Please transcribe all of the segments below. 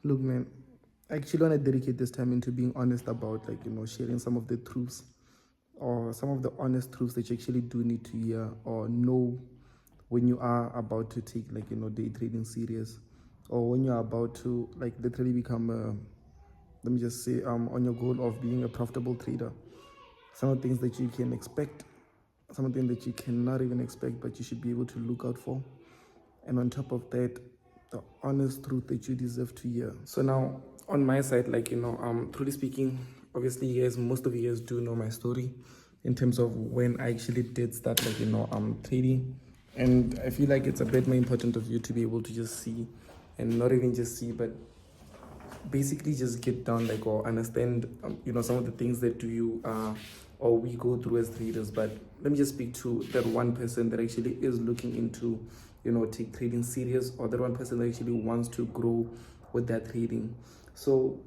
Look, man, I actually want to dedicate this time into being honest about, like, sharing some of the truths or some of the honest truths that you actually do need to hear or know when you are about to take, like, day trading serious, or when you're about to, like, literally become a, let me just say, on your goal of being a profitable trader. Some of the things that you can expect, some of the things that you cannot even expect, but you should be able to look out for. And on top of that, the honest truth that you deserve to hear. So now, on my side, like, truly speaking, obviously, you guys, most of you guys do know my story in terms of when I actually did start, like, trading. And I feel like it's a bit more important of you to be able to just see, and not even just see, but basically just get down, like, or understand, some of the things that you or we go through as traders. But let me just speak to that one person that actually is looking into, take trading serious, or that one person that actually wants to grow with that trading. So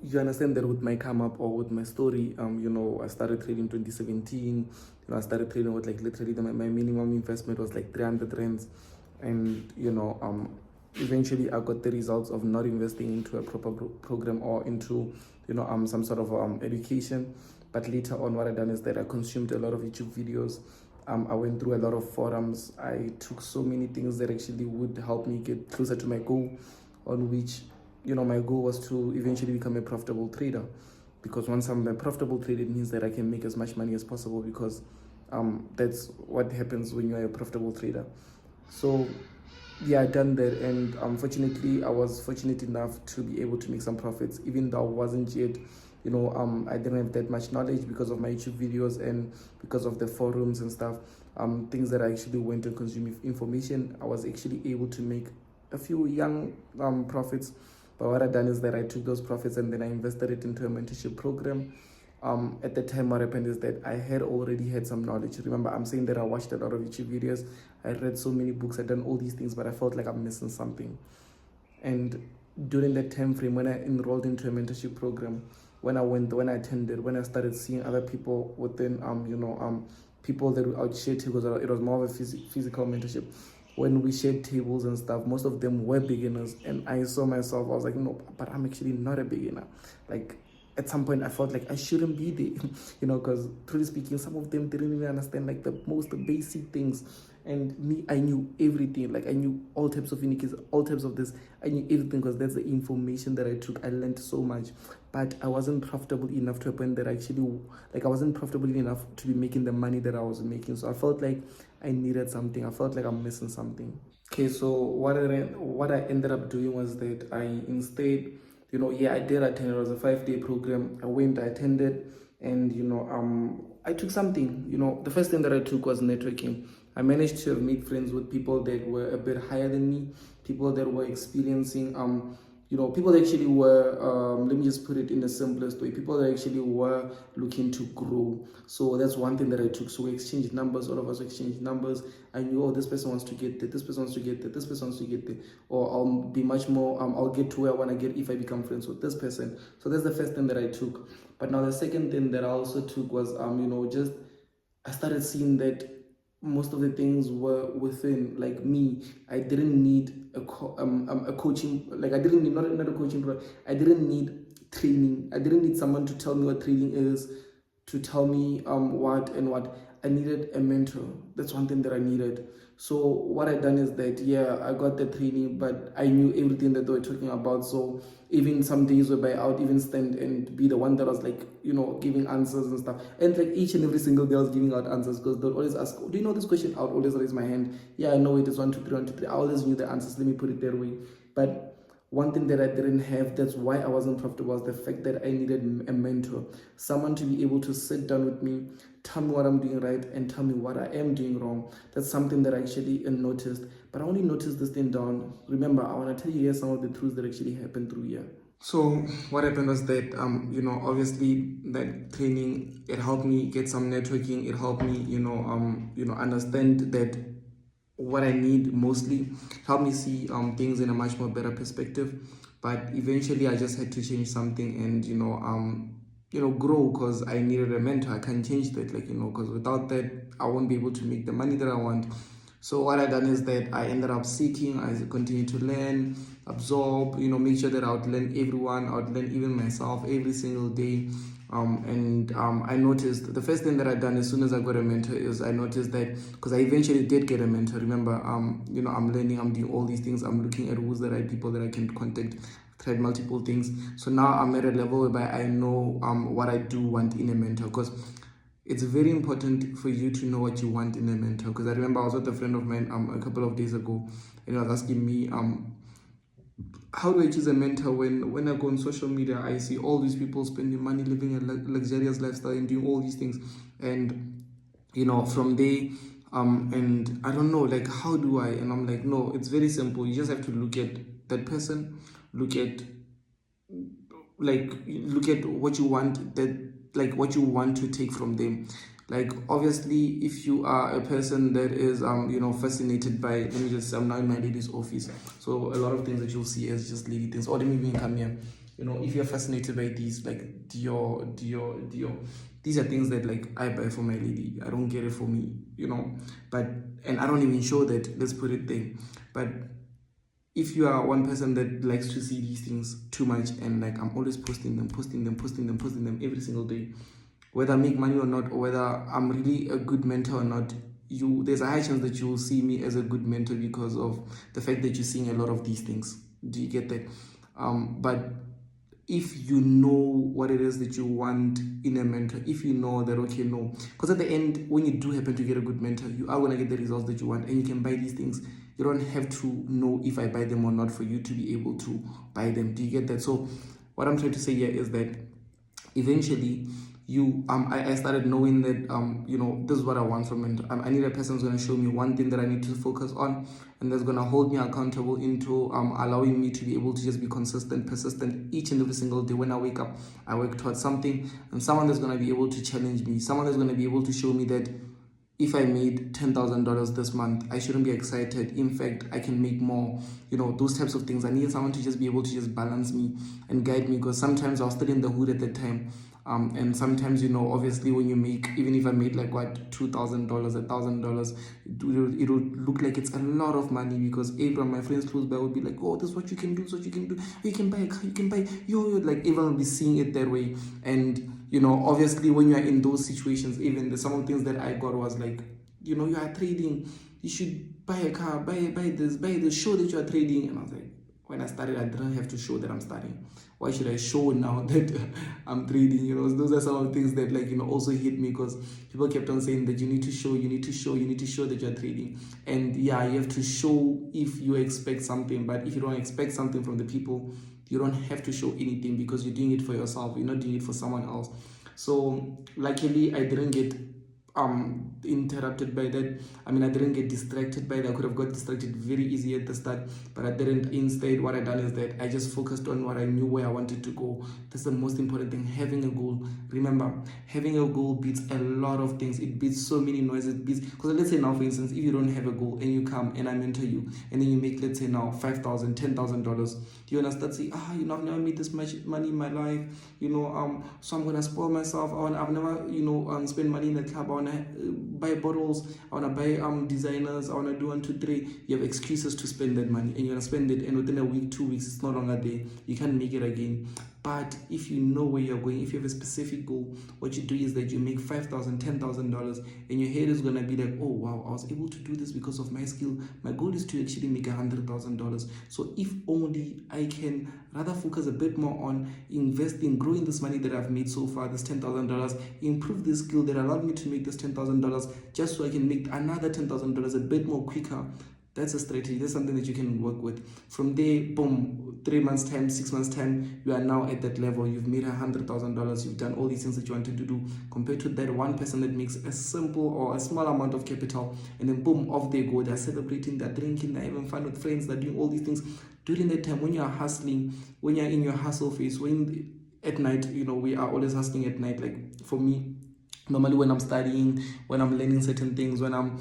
you understand that with my come up or with my story, I started trading 2017. I started trading with, like, literally my minimum investment was like 300 rands. And eventually I got the results of not investing into a proper program or into, some sort of education. But later on, what I done is that I consumed a lot of YouTube videos. I went through a lot of forums. I took so many things that actually would help me get closer to my goal, on which, my goal was to eventually become a profitable trader. Because once I'm a profitable trader, it means that I can make as much money as possible, because that's what happens when you're a profitable trader. So yeah, I done that, and unfortunately, I was fortunate enough to be able to make some profits, even though I wasn't yet, I didn't have that much knowledge because of my YouTube videos and because of the forums and stuff. Things that I actually went to consume information, I was actually able to make a few young profits. But what I done is that I took those profits and then I invested it into a mentorship program. At the time, what happened is that I had already had some knowledge. Remember, I'm saying that I watched a lot of YouTube videos, I read so many books, I done all these things, but I felt like I'm missing something. And during that time frame, when I enrolled into a mentorship program, when I attended, when I started seeing other people within, people that would out share tables, it was more of a physical mentorship. When we shared tables and stuff, most of them were beginners, and I saw myself. I was like, no, but I'm actually not a beginner. Like, at some point I felt like I shouldn't be there, because truly speaking, some of them didn't even understand, like, the most basic things. And me, I knew everything. Like, I knew all types of indicators, all types of this. I knew everything because that's the information that I took. I learned so much, but I wasn't profitable enough to a point that I wasn't profitable enough to be making the money that I was making. So I felt like I needed something. I felt like I'm missing something. Okay, so what I ended up doing was that I instead, yeah, I did attend. It was a 5-day program. I went, I attended, and I took something. The first thing that I took was networking. I managed to meet friends with people that were a bit higher than me, people that were experiencing people that actually were, let me just put it in the simplest way, people that actually were looking to grow. So that's one thing that I took. So we exchanged numbers, all of us exchanged numbers. I knew, oh, this person wants to get there, this person wants to get there, this person wants to get there, or I'll be much more, I'll get to where I want to get if I become friends with this person. So that's the first thing that I took. But now the second thing that I also took was, just I started seeing that most of the things were within, like, me. I didn't need a coaching, like, I didn't need, not a coaching, but I didn't need training. I didn't need someone to tell me what trading is, to tell me what and what. I needed a mentor. That's one thing that I needed. So what I done is that, yeah, I got the training, but I knew everything that they were talking about. So even some days whereby I would even stand and be the one that was, like, giving answers and stuff. And like each and every single day I was giving out answers, because they'll always ask, do you know this question? I would always raise my hand. Yeah, I know it is 1, 2, 3, 1, 2, 3. I always knew the answers. Let me put it that way. But one thing that I didn't have, that's why I wasn't profitable, was the fact that I needed a mentor. Someone to be able to sit down with me, tell me what I'm doing right, and tell me what I am doing wrong. That's something that I actually noticed. But I only noticed this thing down. Remember, I want to tell you here some of the truths that actually happened through here. So what happened was that, obviously that training, it helped me get some networking. It helped me, understand that what I need mostly, help me see things in a much more better perspective. But eventually I just had to change something, and grow, because I needed a mentor. I can't change that, like, because without that I won't be able to make the money that I want. So what I done is that I ended up seeking, I continued to learn, absorb, make sure that I would learn everyone, I would learn even myself every single day. I noticed the first thing that I done as soon as I got a mentor is I noticed that, because I eventually did get a mentor. Remember, I'm learning, I'm doing all these things, I'm looking at who's the right people that I can contact, tried multiple things. So now I'm at a level whereby I know what I do want in a mentor, because it's very important for you to know what you want in a mentor. Because I remember I was with a friend of mine a couple of days ago, and he was asking me how do I choose a mentor when I go on social media, I see all these people spending money, living a luxurious lifestyle and doing all these things. And, from there, and I don't know, like, how do I? And I'm like, no, it's very simple. You just have to look at that person, look at what you want, what you want to take from them. Like, obviously, if you are a person that is fascinated by, let me just, I'm now in my lady's office, so a lot of things that you'll see is just lady things, or let me even come here. If you're fascinated by these, like Dior, these are things that, like, I buy for my lady. I don't get it for me, but, and I don't even show that, let's put it there. But if you are one person that likes to see these things too much, and, like, I'm always posting them every single day, whether I make money or not, or whether I'm really a good mentor or not, there's a high chance that you will see me as a good mentor because of the fact that you're seeing a lot of these things. Do you get that? But if you know what it is that you want in a mentor, if you know that, okay, no, because at the end, when you do happen to get a good mentor, you are going to get the results that you want, and you can buy these things. You don't have to know if I buy them or not for you to be able to buy them. Do you get that? So what I'm trying to say here is that eventually I started knowing that this is what I want from mentor. I need a person who's going to show me one thing that I need to focus on, and that's going to hold me accountable into allowing me to be able to just be consistent, persistent each and every single day. When I wake up, I work towards something, and someone that's going to be able to challenge me, someone that's going to be able to show me that if I made $10,000 this month, I shouldn't be excited. In fact, I can make more. Those types of things. I need someone to just be able to just balance me and guide me, because sometimes I was still in the hood at that time. And sometimes, obviously, when you make, even if I made like what, $2,000, $1,000, it would look like it's a lot of money, because everyone, my friends close by, would be like, oh, this is what you can do, this is what you can do. You can buy a car, you can buy, like, everyone will be seeing it that way. And obviously, when you are in those situations, even some of the things that I got was like, you are trading, you should buy a car, buy this, show that you are trading. And I was like, when I started, I didn't have to show that I'm studying. Why should I show now that I'm trading? Those are some of the things that, like, also hit me, because people kept on saying that you need to show that you're trading. And yeah, you have to show if you expect something, but if you don't expect something from the people, you don't have to show anything, because you're doing it for yourself. You're not doing it for someone else. So luckily, I didn't get interrupted by that. I didn't get distracted by that. I could have got distracted very easy at the start, but I didn't. Instead, what I done is that I just focused on what I knew, where I wanted to go. That's the most important thing, having a goal. Remember, having a goal beats a lot of things. It beats so many noises. Because let's say now, for instance, if you don't have a goal and you come and I mentor you, and then you make, let's say now, $5,000, $10,000, you're gonna start saying, I've never made this much money in my life, so I'm gonna spoil myself. I've never, spent money in a club. I wanna buy bottles, I wanna buy designers, I wanna do 1, 2, 3. You have excuses to spend that money, and you're gonna spend it, and within a week, 2 weeks, it's no longer there. You can't make it again. But if you know where you're going, if you have a specific goal, what you do is that you make $5,000, $10,000, and your head is gonna be like, oh wow, I was able to do this because of my skill. My goal is to actually make $100,000. So if only I can rather focus a bit more on investing, growing this money that I've made so far, this $10,000, improve this skill that allowed me to make this $10,000, just so I can make another $10,000 a bit more quicker. That's a strategy. That's something that you can work with. From there, boom, 3 months time, 6 months time, you are now at that level. You've made $100,000. You've done all these things that you wanted to do, compared to that one person that makes a simple or a small amount of capital, and then boom, off they go. They're celebrating, they're drinking, they're having fun with friends, they're doing all these things. During that time, when you're hustling, when you're in your hustle phase, at night, we are always hustling at night. Like for me, normally when I'm studying, when I'm learning certain things, when I'm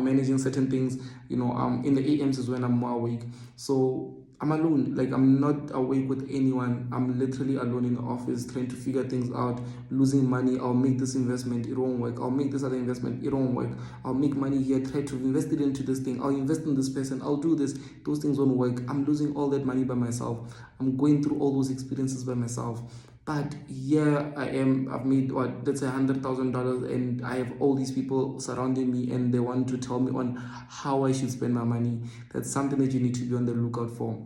managing certain things, in the AMs is when I'm more awake. So I'm alone. Like, I'm not awake with anyone. I'm literally alone in the office trying to figure things out, losing money. I'll make this investment, it won't work. I'll make this other investment, it won't work. I'll make money here, try to invest it into this thing. I'll invest in this person, I'll do this. Those things won't work. I'm losing all that money by myself. I'm going through all those experiences by myself. But here I am, I've made what, let's say $100,000, and I have all these people surrounding me and they want to tell me on how I should spend my money. That's something that you need to be on the lookout for.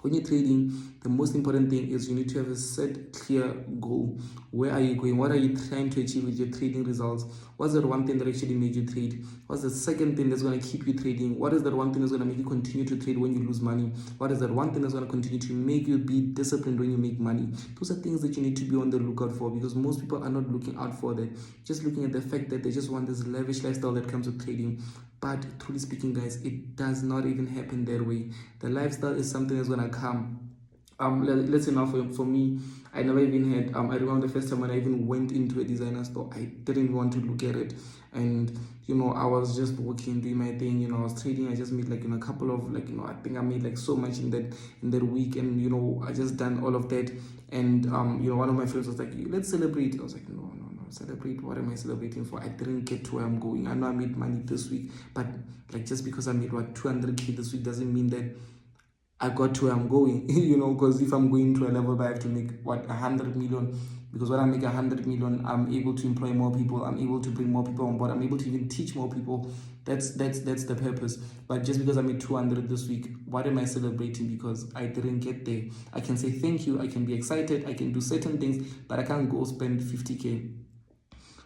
When you're trading, the most important thing is you need to have a set, clear goal. Where are you going? What are you trying to achieve with your trading results? What's that one thing that actually made you trade? What's the second thing that's going to keep you trading? What is that one thing that's going to make you continue to trade when you lose money? What is that one thing that's going to continue to make you be disciplined when you make money? Those are things that you need to be on the lookout for, because most people are not looking out for that. Just looking at the fact that they just want this lavish lifestyle that comes with trading. But truly speaking, guys, it does not even happen that way. The lifestyle is something that's gonna come. Let's say now for me, I never even had. I remember the first time when I even went into a designer store, I didn't even want to look at it, and I was just working, doing my thing. I was trading. I just made like a couple of I think I made like so much in that week, and I just done all of that, and one of my friends was like, let's celebrate. I was like, no, celebrate, what am I celebrating for? I didn't get to where I'm going. I know I made money this week, but like, just because I made 200K this week doesn't mean that I got to where I'm going. Because if I'm going to a level where I have to make 100 million, because when I make 100 million, I'm able to employ more people, I'm able to bring more people on board, I'm able to even teach more people. That's the purpose. But just because I made 200 this week, what am I celebrating? Because I didn't get there. I can say thank you, I can be excited, I can do certain things, but I can't go spend 50K.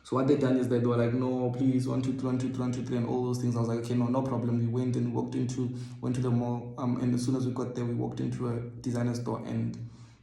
So what they done is that they were like, no, please, 1, 2, 3, 1, 2, 3, 1, 2, 3, and all those things. I was like, okay, no problem. We went and went to the mall. And as soon as we got there, we walked into a designer store, and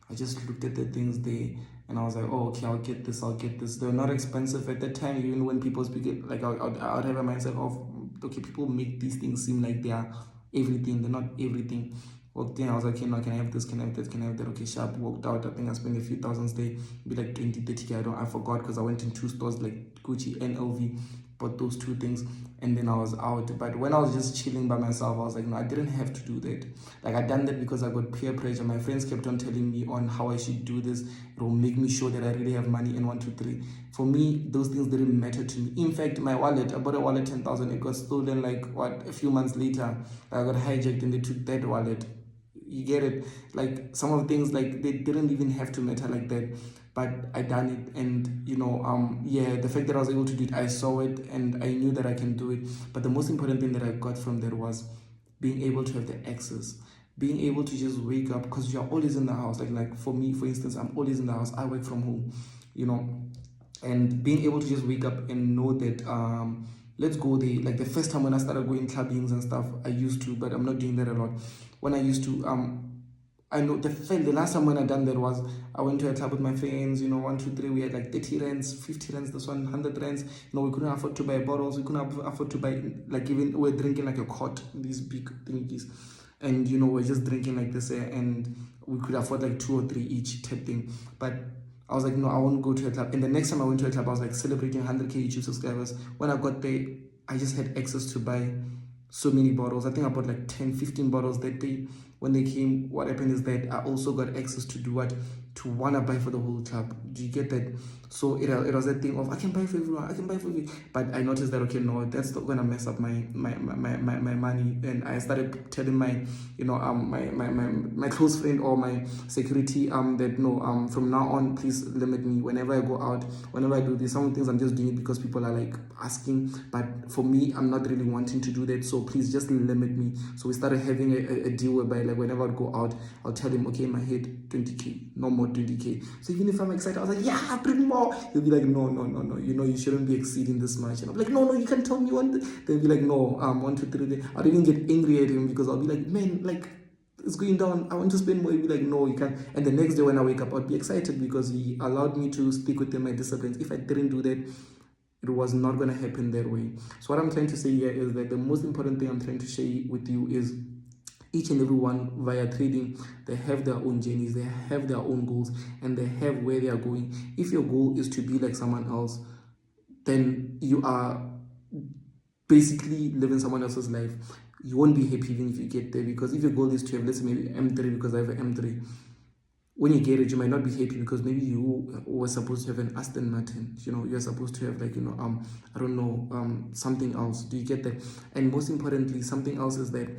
I just looked at the things there, and I was like, oh, okay, I'll get this. They're not expensive at that time. Even when people speak it, like I would have a mindset of, okay, people make these things seem like they are everything. They're not everything. Walked in, I was like, okay, no, can I have this, can I have that, can I have that? Okay, sharp. Walked out. I think I spent a few thousands there, be like 20, 30K. I forgot, because I went in 2 stores like Gucci and LV, bought those 2 things, and then I was out. But when I was just chilling by myself, I was like, no, I didn't have to do that. Like, I done that because I got peer pressure. My friends kept on telling me on how I should do this. It will make me sure that I really have money and 1, 2, 3. For me, those things didn't matter to me. In fact, my wallet, I bought a wallet 10,000. It got stolen like a few months later. I got hijacked and they took that wallet. You get it? Like, some of the things, like, they didn't even have to matter like that, but I done it. And the fact that I was able to do it, I saw it and I knew that I can do it. But the most important thing that I got from that was being able to have the access, being able to just wake up, because you're always in the house. Like for me, for instance, I'm always in the house. I work from home, and being able to just wake up and know that let's go there. Like, the first time when I started going clubbings and stuff, I used to, but I'm not doing that a lot. When I used to, I know the last time when I done that was, I went to a club with my friends, 1, 2, 3, we had like 30 rands, 50 rands, this one, 100 rands. We couldn't afford to buy bottles, we couldn't afford to buy, like, even we're drinking like a quart, these big thingies. And, we're just drinking like this, and we could afford like 2 or 3 each type thing. But I was like, no, I won't go to a club. And the next time I went to a club, I was like celebrating 100K YouTube subscribers. When I got there, I just had access to buy so many bottles. I think I bought like 10, 15 bottles that day. When they came, what happened is that I also got access to do what? To want to buy for the whole club. Do you get that? So it was a thing of, I can buy for everyone, I can buy for you. But I noticed that, okay, no, that's not going to mess up my money. And I started telling my, my close friend or my security that, no, from now on, please limit me. Whenever I go out, whenever I do this, some things I'm just doing it because people are like asking. But for me, I'm not really wanting to do that. So please just limit me. So we started having a deal whereby, like, whenever I go out, I'll tell him, okay, in my head, 20K, no more 20K. So even if I'm excited, I was like, yeah, bring more. He'll be like, no, you shouldn't be exceeding this much. And I'm like, no, you can tell me one. They'll be like, no, 1, 2, 3. I'll even get angry at him because I'll be like, man, like, it's going down, I want to spend more. He'll be like, no, you can't. And the next day when I wake up, I'd be excited because he allowed me to stick within my disciplines. If I didn't do that, it was not going to happen that way. So what I'm trying to say here is that the most important thing I'm trying to share with you is, each and everyone via trading, they have their own journeys, they have their own goals, and they have where they are going. If your goal is to be like someone else, then you are basically living someone else's life. you won't be happy even if you get there, because if your goal is to have, let's say maybe M3, because I have an M3, when you get it, you might not be happy because maybe you were supposed to have an Aston Martin. You're supposed to have, like, I don't know, something else. Do you get that? And most importantly, something else is that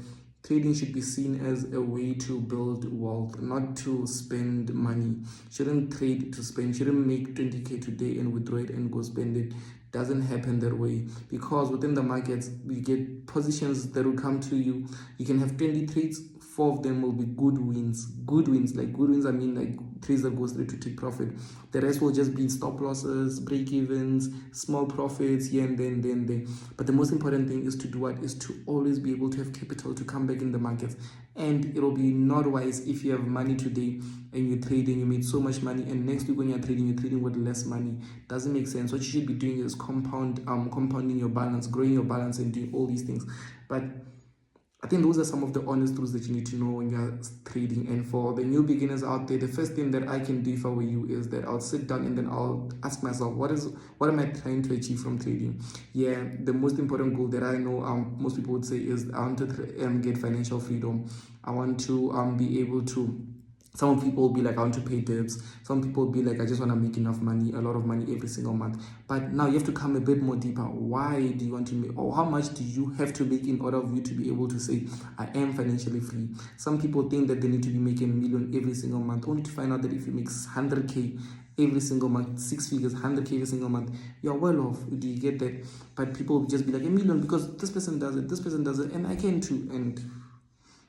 trading should be seen as a way to build wealth, not to spend money. Shouldn't trade to spend. Shouldn't make 20K today and withdraw it and go spend it. Doesn't happen that way, because within the markets we get positions that will come to you. You can have 20 trades, 4 of them will be good wins. Like good wins, I mean like trades that go straight to take profit. The rest will just be stop losses, break evens, small profits here and then. But the most important thing is to do what? Is to always be able to have capital to come back in the markets. And it'll be not wise if you have money today and you trade and you made so much money, and next week when you're trading with less money. Doesn't make sense. What you should be doing is compounding your balance, growing your balance, and doing all these things. But I think those are some of the honest truths that you need to know when you're trading. And for the new beginners out there, the first thing that I can do if I were you is that I'll sit down and then I'll ask myself, what am I trying to achieve from trading? Yeah, the most important goal that I know most people would say is I want to get financial freedom. I want to be able to. Some people will be like, I want to pay debts. Some people will be like, I just want to make enough money, a lot of money every single month. But now you have to come a bit more deeper. Why do you want to make, or how much do you have to make in order for you to be able to say, I am financially free? Some people think that they need to be making $1 million every single month, only to find out that if you make 100K every single month, 6 figures, 100K every single month, you're well off. Do you get that? But people will just be like, $1 million because this person does it, and I can too. And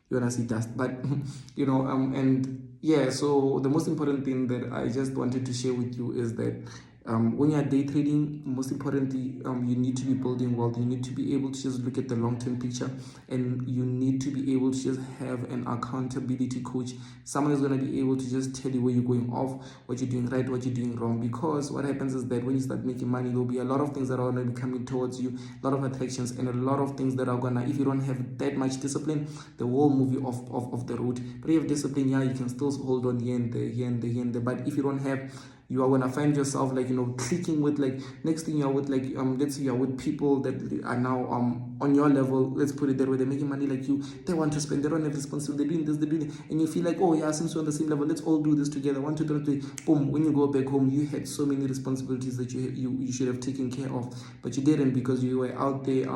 you're gonna see dust. But and yeah, so the most important thing that I just wanted to share with you is that when you're day trading, most importantly, you need to be building wealth. You need to be able to just look at the long-term picture, and you need to be able to just have an accountability coach. Someone is going to be able to just tell you where you're going off, what you're doing right, what you're doing wrong. Because what happens is that when you start making money, there'll be a lot of things that are going to be coming towards you, a lot of attractions, and a lot of things that are going to, if you don't have that much discipline, they will move you off the road. But if you have discipline, yeah, you can still hold on here and there. But if you don't have, you are going to find yourself like, clicking with, like, next thing you're with, like, let's say you're with people that are now on your level, let's put it that way. They're making money like you, they want to spend, they don't have responsibility, they're doing this, they're doing that, and you feel like, oh yeah, since we're on the same level, let's all do this together, 1 2 3 boom. When you go back home, you had so many responsibilities that you should have taken care of, but you didn't, because you were out there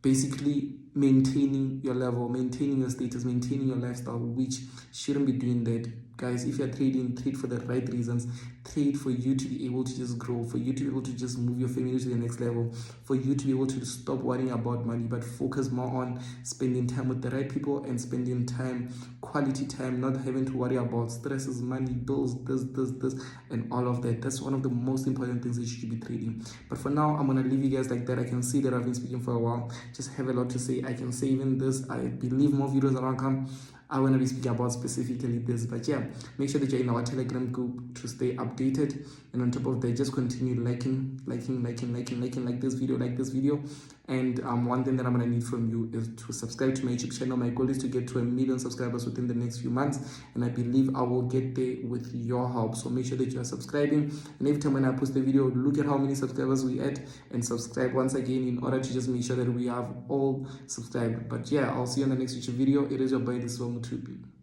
basically maintaining your level, maintaining your status, maintaining your lifestyle, which shouldn't be doing that. Guys, if you're trading, trade for the right reasons. Trade for you to be able to just grow, for you to be able to just move your family to the next level, for you to be able to stop worrying about money, but focus more on spending time with the right people and spending time, quality time, not having to worry about stresses, money, bills, this, and all of that. That's one of the most important things that you should be trading. But for now, I'm going to leave you guys like that. I can see that I've been speaking for a while. Just have a lot to say. I can say even this. I believe more videos around come. I want to be speaking about specifically this, but yeah, make sure that you're in our Telegram group to stay updated. And on top of that, just continue liking like this video. And one thing that I'm gonna need from you is to subscribe to my YouTube channel. My goal is to get to 1 million subscribers within the next few months, and I believe I will get there with your help. So make sure that you are subscribing, and every time when I post a video, look at how many subscribers we at and subscribe once again, in order to just make sure that we have all subscribed. But yeah, I'll see you on the next YouTube video. It is your boy, this is Tupi.